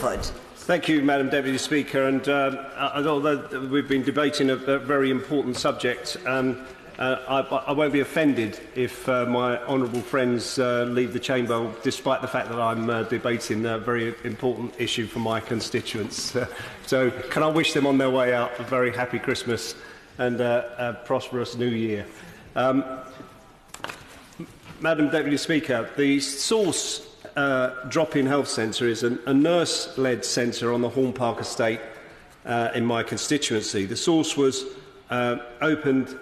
Bradford. Thank you, Madam Deputy Speaker. And although we've been debating a very important subject, I won't be offended if my honourable friends leave the chamber, despite the fact that I'm debating a very important issue for my constituents. So can I wish them on their way out a very happy Christmas and a prosperous New Year. Madam Deputy Speaker, the Source Drop-in Health Centre is a nurse-led centre on the Horne Park estate in my constituency. The Source was opened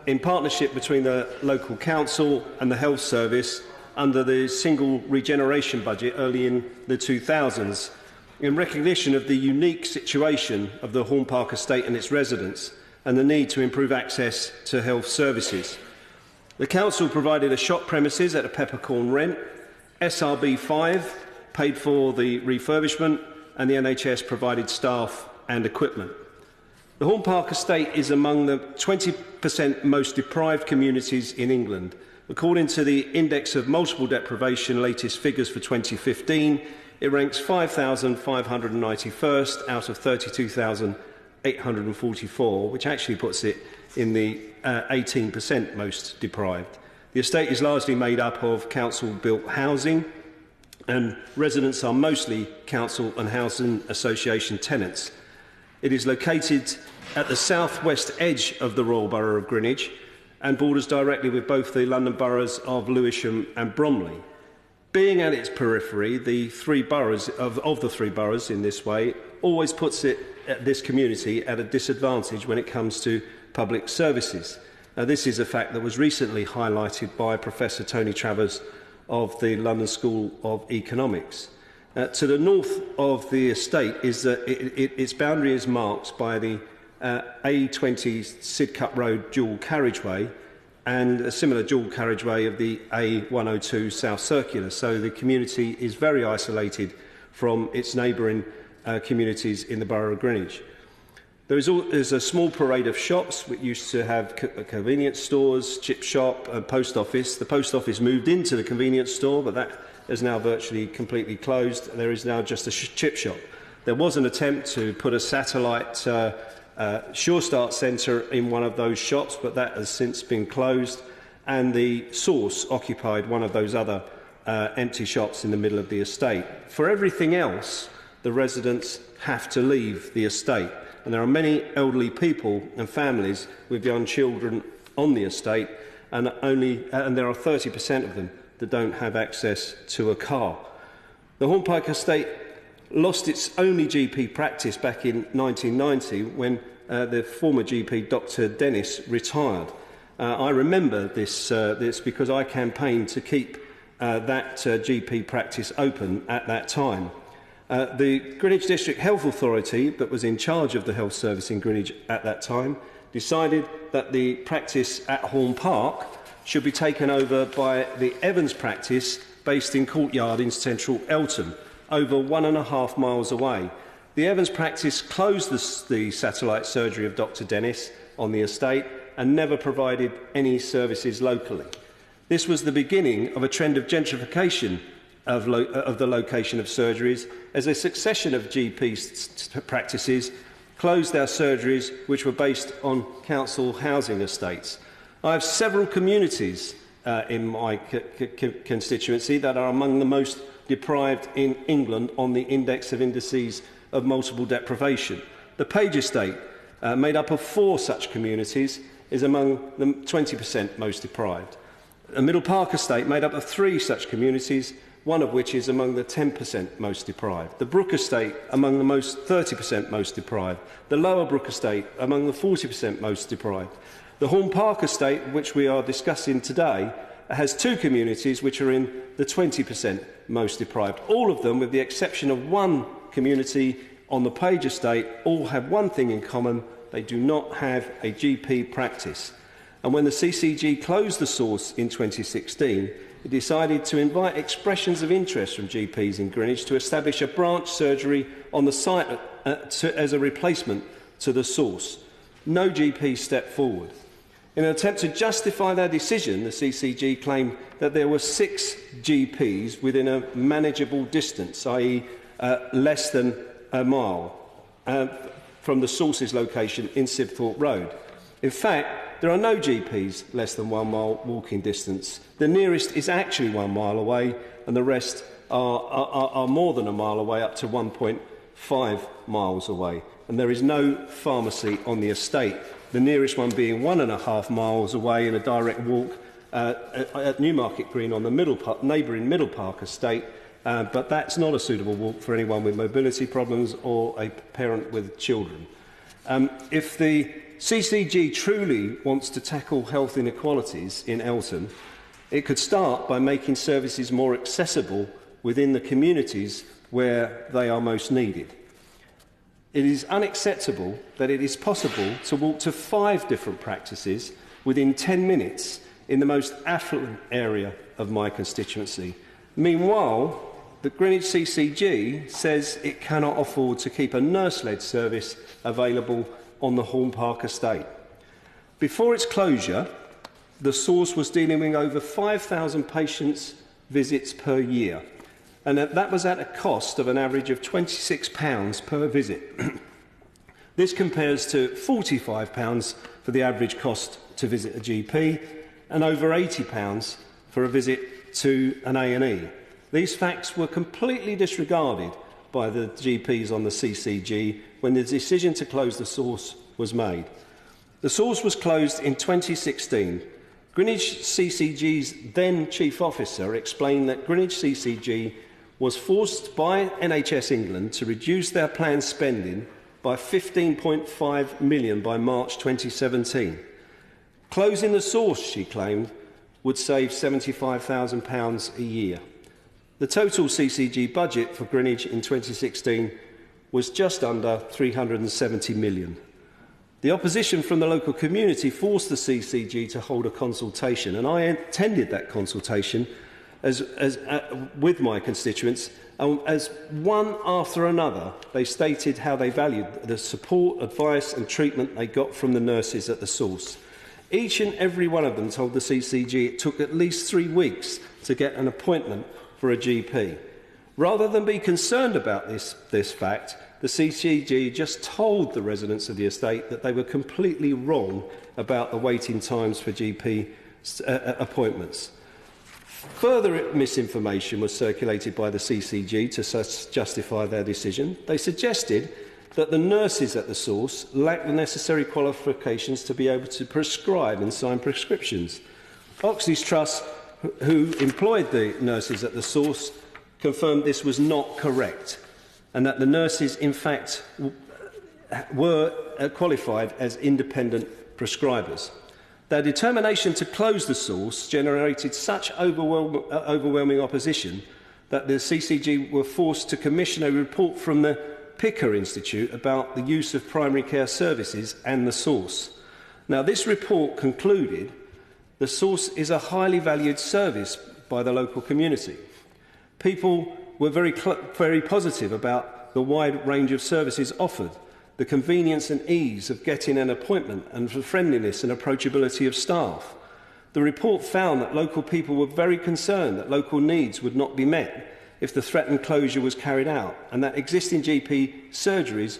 in partnership between the local council and the health service under the single regeneration budget early in the 2000s, in recognition of the unique situation of the Horne Park estate and its residents and the need to improve access to health services. The council provided a shop premises at a peppercorn rent, SRB 5 paid for the refurbishment, and the NHS provided staff and equipment. The Horne Park estate is among the 20% most deprived communities in England. According to the Index of Multiple Deprivation latest figures for 2015, it ranks 5,591st out of 32,844, which actually puts it in the 18% most deprived. The estate is largely made up of council-built housing, and residents are mostly council and housing association tenants. It is located at the south-west edge of the Royal Borough of Greenwich and borders directly with both the London boroughs of Lewisham and Bromley. Being at its periphery, the three boroughs of the three boroughs in this way always puts this community at a disadvantage when it comes to public services. Now, this is a fact that was recently highlighted by Professor Tony Travers of the London School of Economics. To the north of the estate is that its boundary is marked by the A20 Sidcup Road dual carriageway and a similar dual carriageway of the A102 South Circular. So the community is very isolated from its neighbouring communities in the Borough of Greenwich. There's a small parade of shops which used to have convenience stores, chip shop and post office. The post office moved into the convenience store, but that is now virtually completely closed. There is now just a chip shop. There was an attempt to put a satellite Sure Start centre in one of those shops, but that has since been closed, and the Source occupied one of those other empty shops in the middle of the estate. For everything else, the residents have to leave the estate, and there are many elderly people and families with young children on the estate, and there are 30% of them that don't have access to a car. The Horne Park estate lost its only GP practice back in 1990 when the former GP, Dr. Dennis, retired. I remember this because I campaigned to keep that GP practice open at that time. The Greenwich District Health Authority, that was in charge of the health service in Greenwich at that time, decided that the practice at Horne Park should be taken over by the Evans practice based in Courtyard in central Eltham, over 1.5 miles away. The Evans practice closed the satellite surgery of Dr. Dennis on the estate and never provided any services locally. This was the beginning of a trend of gentrification of the location of surgeries, as a succession of GP practices closed their surgeries which were based on council housing estates. I have several communities in my constituency that are among the most deprived in England on the index of indices of multiple deprivation. The Page estate, made up of 4 such communities, is among the 20% most deprived. The Middle Park estate, made up of 3 such communities, one of which is among the 10% most deprived. The Brook estate, among the 30% most deprived. The Lower Brook estate, among the 40% most deprived. The Horne Park estate, which we are discussing today, has 2 communities which are in the 20% most deprived. All of them, with the exception of one community on the Page estate, all have one thing in common: they do not have a GP practice. And when the CCG closed the Source in 2016, it decided to invite expressions of interest from GPs in Greenwich to establish a branch surgery on the site as a replacement to the Source. No GP stepped forward. In an attempt to justify their decision, the CCG claimed that there were 6 GPs within a manageable distance, i.e. less than a mile from the source's location in Sibthorpe Road. In fact, there are no GPs less than 1 mile walking distance. The nearest is actually 1 mile away, and the rest are more than a mile away, up to 1.5 miles away. And there is no pharmacy on the estate, the nearest one being 1.5 miles away in a direct walk at Newmarket Green on the neighbouring Middle Park estate, but that's not a suitable walk for anyone with mobility problems or a parent with children. If the CCG truly wants to tackle health inequalities in Eltham, it could start by making services more accessible within the communities where they are most needed. It is unacceptable that it is possible to walk to 5 different practices within 10 minutes in the most affluent area of my constituency. Meanwhile, the Greenwich CCG says it cannot afford to keep a nurse-led service available on the Horn Park estate. Before its closure, the source was dealing with over 5,000 patients' visits per year, and that was at a cost of an average of £26 per visit. This compares to £45 for the average cost to visit a GP and over £80 for a visit to an A&E. These facts were completely disregarded by the GPs on the CCG when the decision to close the source was made. The source was closed in 2016. Greenwich CCG's then Chief Officer explained that Greenwich CCG was forced by NHS England to reduce their planned spending by £15.5 million by March 2017. Closing the source, she claimed, would save £75,000 a year. The total CCG budget for Greenwich in 2016 was just under £370 million. The opposition from the local community forced the CCG to hold a consultation, and I attended that consultation with my constituents. As one after another, they stated how they valued the support, advice and treatment they got from the nurses at the source. Each and every one of them told the CCG it took at least 3 weeks to get an appointment for a GP. Rather than be concerned about this fact, the CCG just told the residents of the estate that they were completely wrong about the waiting times for GP appointments. Further misinformation was circulated by the CCG to justify their decision. They suggested that the nurses at the source lacked the necessary qualifications to be able to prescribe and sign prescriptions. Oxley's Trust, who employed the nurses at the source, confirmed this was not correct and that the nurses, in fact, were qualified as independent prescribers. Their determination to close the source generated such overwhelming opposition that the CCG were forced to commission a report from the Picker Institute about the use of primary care services and the source. Now, this report concluded the source is a highly valued service by the local community. People were very positive about the wide range of services offered, the convenience and ease of getting an appointment, and the friendliness and approachability of staff. The report found that local people were very concerned that local needs would not be met if the threatened closure was carried out, and that existing GP surgeries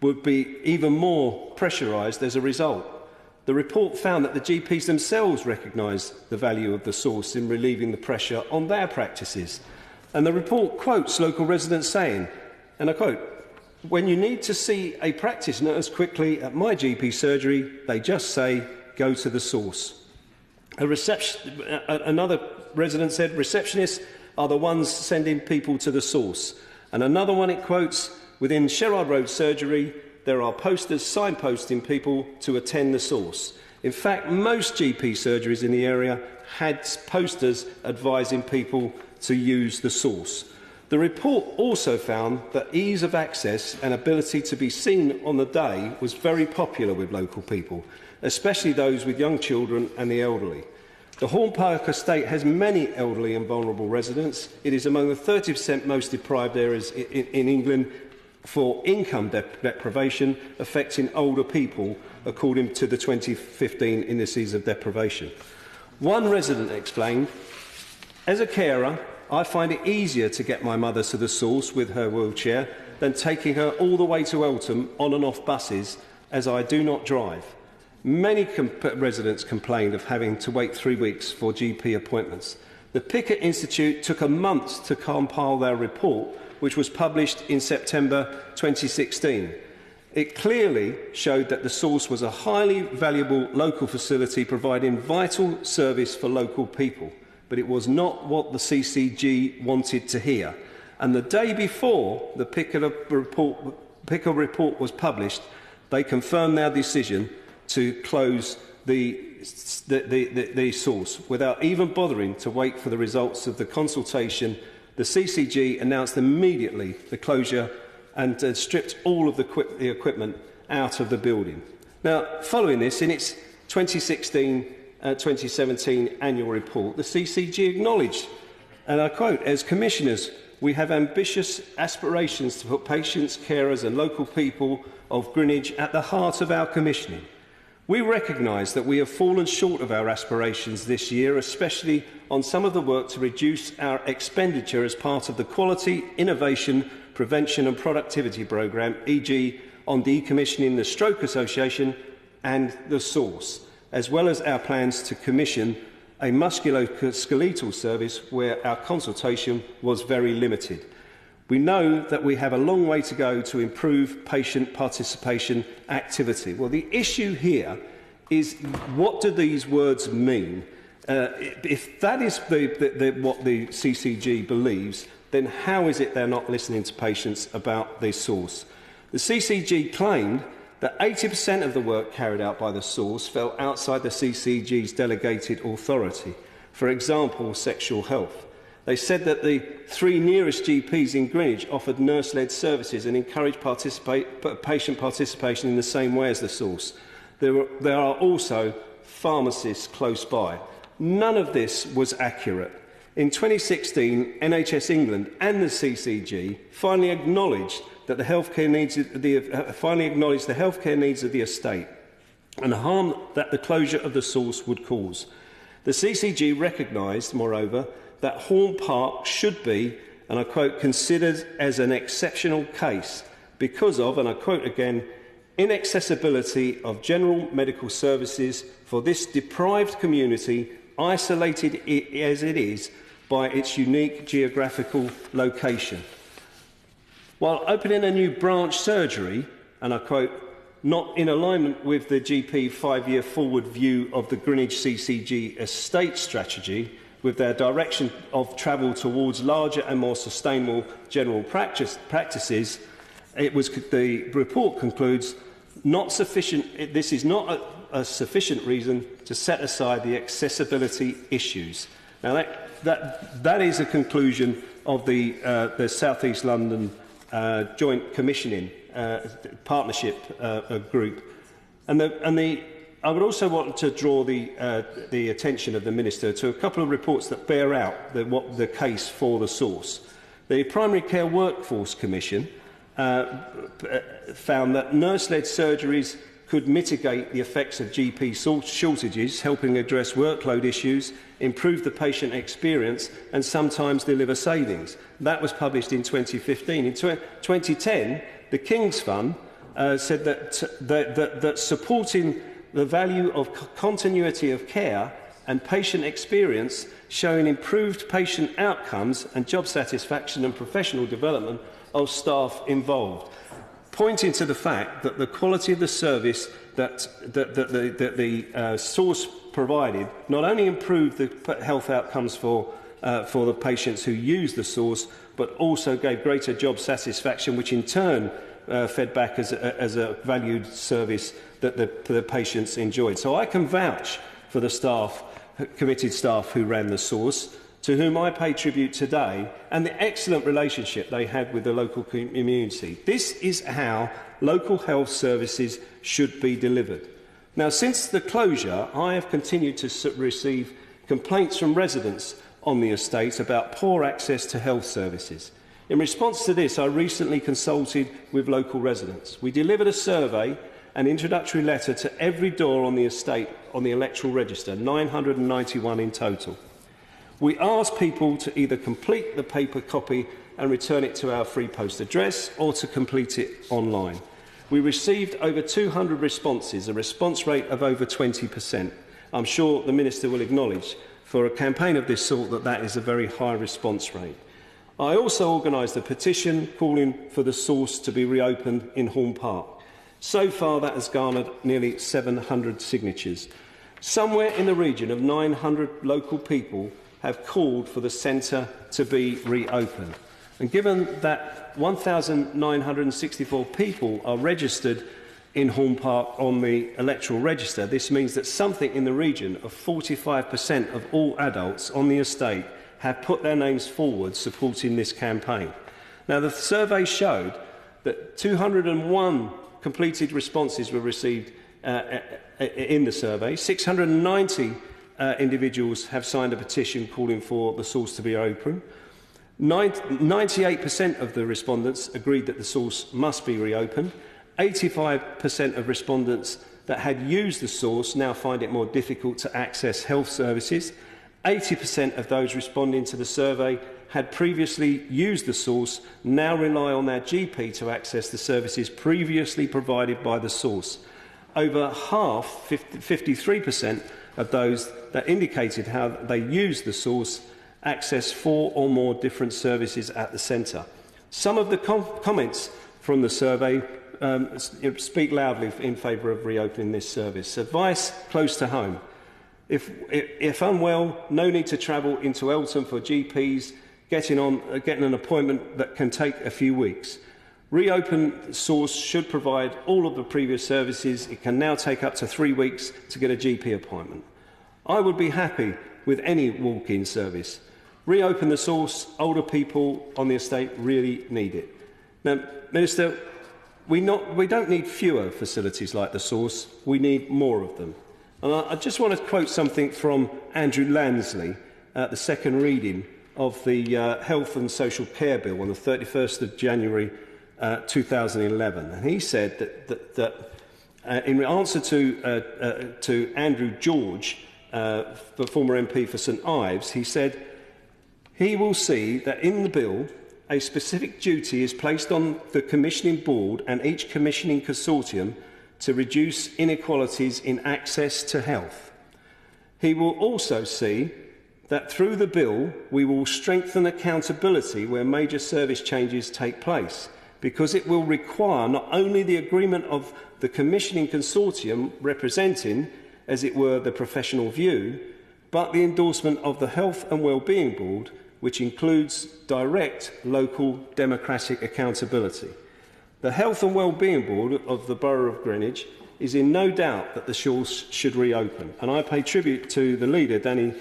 would be even more pressurised as a result. The report found that the GPs themselves recognised the value of the source in relieving the pressure on their practices. And the report quotes local residents saying, and I quote, "When you need to see a practice nurse quickly at my GP surgery, they just say, go to the source." Another resident said, "Receptionists are the ones sending people to the source." And another one it quotes, "Within Sherrard Road Surgery, there are posters signposting people to attend the source." In fact, most GP surgeries in the area had posters advising people to use the source. The report also found that ease of access and ability to be seen on the day was very popular with local people, especially those with young children and the elderly. The Horn Park estate has many elderly and vulnerable residents. It is among the 30% most deprived areas in England for income deprivation, affecting older people, according to the 2015 Indices of Deprivation. One resident explained, "As a carer, I find it easier to get my mother to the source with her wheelchair than taking her all the way to Eltham on and off buses, as I do not drive. Many residents complained of having to wait 3 weeks for GP appointments. The Pickett Institute took a month to compile their report, which was published in September 2016. It clearly showed that the source was a highly valuable local facility providing vital service for local people, but it was not what the CCG wanted to hear. And the day before the Pickett report was published, they confirmed their decision to close the source. Without even bothering to wait for the results of the consultation, the CCG announced immediately the closure and stripped all of the equipment out of the building. Now, following this, in its 2016-2017 annual report, the CCG acknowledged, and I quote, "As commissioners, we have ambitious aspirations to put patients, carers and local people of Greenwich at the heart of our commissioning. We recognise that we have fallen short of our aspirations this year, especially on some of the work to reduce our expenditure as part of the Quality, Innovation, Prevention and Productivity Programme, e.g. on decommissioning the Stroke Association and the source, as well as our plans to commission a musculoskeletal service where our consultation was very limited. We know that we have a long way to go to improve patient participation activity." Well, the issue here is, what do these words mean? If that is what the CCG believes, then how is it they're not listening to patients about the source? The CCG claimed that 80% of the work carried out by the source fell outside the CCG's delegated authority. For example, sexual health. They said that the 3 nearest GPs in Greenwich offered nurse-led services and encouraged patient participation in the same way as the source. There are also pharmacists close by. None of this was accurate. In 2016, NHS England and the CCG finally acknowledged the healthcare needs of the estate and the harm that the closure of the source would cause. The CCG recognised, moreover, that Horn Park should be, and I quote, "considered as an exceptional case because of," and I quote again, "inaccessibility of general medical services for this deprived community, isolated as it is by its unique geographical location." While opening a new branch surgery, and I quote, "not in alignment with the GP 5-year forward view of the Greenwich CCG estate strategy, with their direction of travel towards larger and more sustainable general practices," the report concludes, this is not a sufficient reason to set aside the accessibility issues. Now, that is a conclusion of the South East London Joint Commissioning Partnership Group. I would also want to draw the attention of the Minister to a couple of reports that bear out the case for the source. The Primary Care Workforce Commission found that nurse-led surgeries could mitigate the effects of GP shortages, helping address workload issues, improve the patient experience and sometimes deliver savings. That was published in 2015. In 2010, the King's Fund said that supporting the value of continuity of care and patient experience, showing improved patient outcomes and job satisfaction and professional development of staff involved, pointing to the fact that the quality of the service that the source provided not only improved the health outcomes for the patients who use the source, but also gave greater job satisfaction, which in turn fed back as a valued service that the patients enjoyed. So I can vouch for the staff, committed staff who ran the source, to whom I pay tribute today, and the excellent relationship they had with the local community. This is how local health services should be delivered. Now, since the closure, I have continued to receive complaints from residents on the estate about poor access to health services. In response to this, I recently consulted with local residents. We delivered a survey, an introductory letter to every door on the estate on the electoral register, 991 in total. We asked people to either complete the paper copy and return it to our free post address or to complete it online. We received over 200 responses, a response rate of over 20%. I'm sure the Minister will acknowledge for a campaign of this sort that is a very high response rate. I also organised a petition calling for the source to be reopened in Horne Park. So far that has garnered nearly 700 signatures. Somewhere in the region of 900 local people have called for the centre to be reopened. And given that 1,964 people are registered in Horne Park on the electoral register, this means that something in the region of 45% of all adults on the estate have put their names forward supporting this campaign. Now, the survey showed that 201 completed responses were received in the survey. 690 individuals have signed a petition calling for the source to be open. 98% of the respondents agreed that the source must be reopened. 85% of respondents that had used the source now find it more difficult to access health services. 80% of those responding to the survey had previously used the source, now rely on their GP to access the services previously provided by the source. Over half, 53% of those that indicated how they used the source access 4 or more different services at the centre. Some of the comments from the survey speak loudly in favour of reopening this service. Advice close to home. If unwell, no need to travel into Elton for GPs, getting an appointment that can take a few weeks. Reopen source should provide all of the previous services. It can now take up to 3 weeks to get a GP appointment. I would be happy with any walk-in service. Reopen the source. Older people on the estate really need it. Now, Minister, we don't need fewer facilities like the source. We need more of them. And I just want to quote something from Andrew Lansley at the second reading of the Health and Social Care Bill on the 31st of January 2011. And he said that in answer to Andrew George, the former MP for St Ives, he said he will see that in the bill a specific duty is placed on the commissioning board and each commissioning consortium to reduce inequalities in access to health. He will also see that through the bill we will strengthen accountability where major service changes take place, because it will require not only the agreement of the commissioning consortium representing, as it were, the professional view, but the endorsement of the Health and Wellbeing Board, which includes direct local democratic accountability. The Health and Wellbeing Board of the Borough of Greenwich is in no doubt that the source should reopen, and I pay tribute to the leader, Danny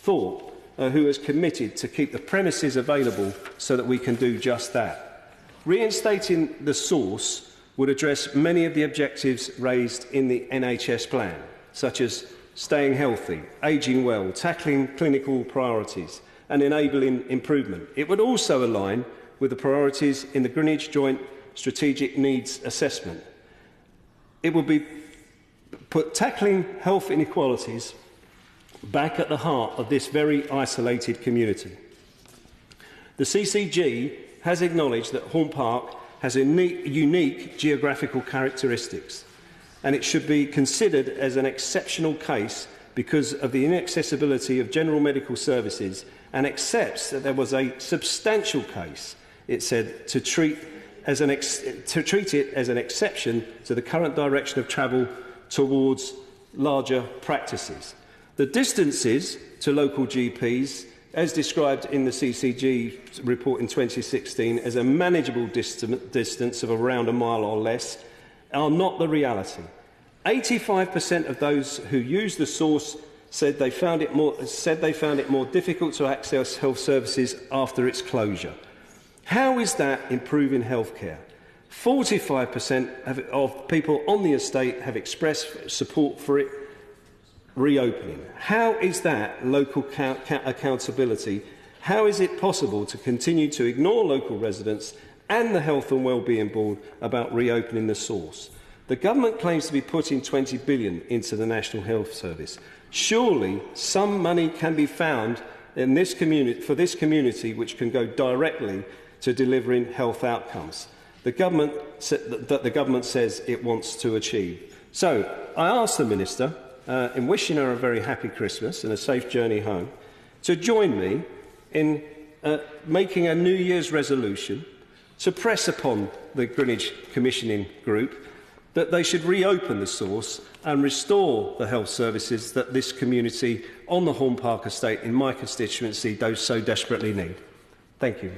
Thorpe, who has committed to keep the premises available so that we can do just that. Reinstating the source would address many of the objectives raised in the NHS plan, such as staying healthy, ageing well, tackling clinical priorities and enabling improvement. It would also align with the priorities in the Greenwich Joint Strategic Needs Assessment. It would be put tackling health inequalities back at the heart of this very isolated community. The CCG has acknowledged that Horne Park has unique geographical characteristics, and it should be considered as an exceptional case because of the inaccessibility of general medical services, and accepts that there was a substantial case, it said, to treat it as an exception to the current direction of travel towards larger practices. The distances to local GPs, as described in the CCG report in 2016 as a manageable distance of around a mile or less, are not the reality. 85% of those who used the source said they found it more difficult to access health services after its closure. How is that improving healthcare? 45% of people on the estate have expressed support for it reopening. How is that local accountability? How is it possible to continue to ignore local residents and the Health and Wellbeing Board about reopening the source? The government claims to be putting $20 billion into the National Health Service. Surely some money can be found in this for this community which can go directly to delivering health outcomes that the government says it wants to achieve. So I ask the Minister, in wishing her a very happy Christmas and a safe journey home, to join me in making a New Year's resolution to press upon the Greenwich Commissioning Group that they should reopen the source and restore the health services that this community on the Horn Park estate in my constituency so desperately need. Thank you.